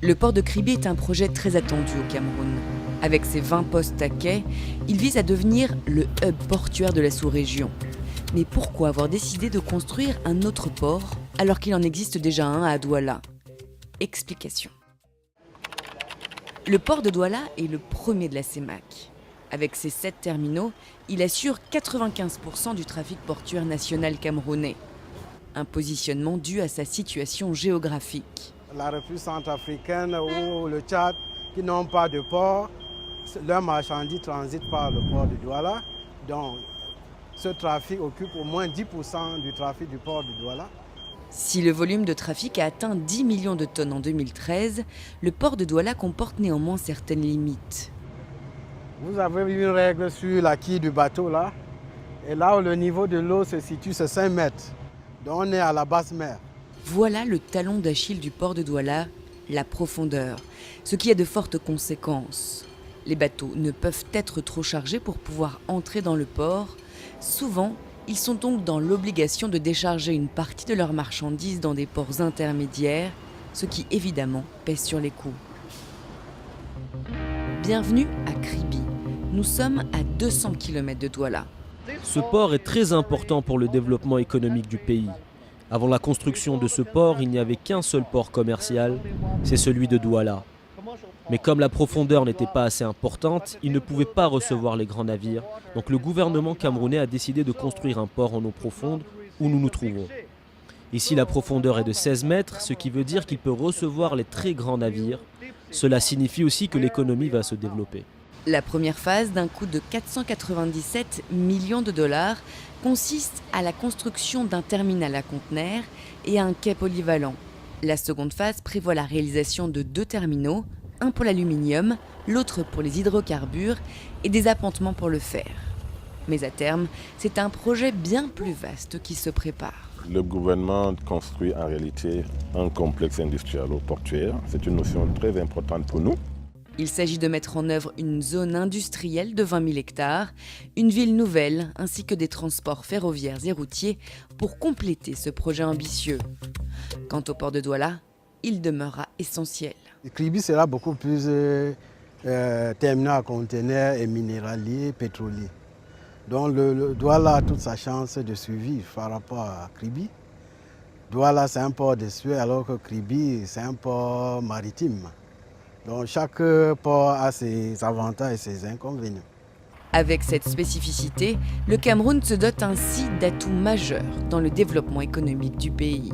Le port de Kribi est un projet très attendu au Cameroun. Avec ses 20 postes à quai, il vise à devenir le hub portuaire de la sous-région. Mais pourquoi avoir décidé de construire un autre port alors qu'il en existe déjà un à Douala? Explication. Le port de Douala est le premier de la CEMAC. Avec ses 7 terminaux, il assure 95% du trafic portuaire national camerounais. Un positionnement dû à sa situation géographique. La République centrafricaine ou le Tchad, qui n'ont pas de port, leurs marchandises transitent par le port de Douala. Donc, ce trafic occupe au moins 10% du trafic du port de Douala. Si le volume de trafic a atteint 10 millions de tonnes en 2013, le port de Douala comporte néanmoins certaines limites. Vous avez une règle sur la quille du bateau là, et là où le niveau de l'eau se situe, c'est 5 mètres. Donc on est à la basse mer. Voilà le talon d'Achille du port de Douala, la profondeur, ce qui a de fortes conséquences. Les bateaux ne peuvent être trop chargés pour pouvoir entrer dans le port. Souvent, ils sont donc dans l'obligation de décharger une partie de leurs marchandises dans des ports intermédiaires, ce qui évidemment pèse sur les coûts. Bienvenue à Kribi. Nous sommes à 200 km de Douala. Ce port est très important pour le développement économique du pays. Avant la construction de ce port, il n'y avait qu'un seul port commercial, c'est celui de Douala. Mais comme la profondeur n'était pas assez importante, il ne pouvait pas recevoir les grands navires. Donc le gouvernement camerounais a décidé de construire un port en eau profonde où nous nous trouvons. Ici, la profondeur est de 16 mètres, ce qui veut dire qu'il peut recevoir les très grands navires. Cela signifie aussi que l'économie va se développer. La première phase, d'un coût de 497 millions de dollars, consiste à la construction d'un terminal à conteneurs et un quai polyvalent. La seconde phase prévoit la réalisation de 2 terminaux, un pour l'aluminium, l'autre pour les hydrocarbures et des appontements pour le fer. Mais à terme, c'est un projet bien plus vaste qui se prépare. Le gouvernement construit en réalité un complexe industriel portuaire. C'est une notion très importante pour nous. Il s'agit de mettre en œuvre une zone industrielle de 20 000 hectares, une ville nouvelle ainsi que des transports ferroviaires et routiers pour compléter ce projet ambitieux. Quant au port de Douala, il demeurera essentiel. Kribi sera beaucoup plus terminal à conteneurs et minéralier, pétrolier. Donc le Douala a toute sa chance de survivre par rapport à Kribi. Douala c'est un port de Suez alors que Kribi c'est un port maritime. Donc chaque port a ses avantages et ses inconvénients. Avec cette spécificité, le Cameroun se dote ainsi d'atouts majeurs dans le développement économique du pays.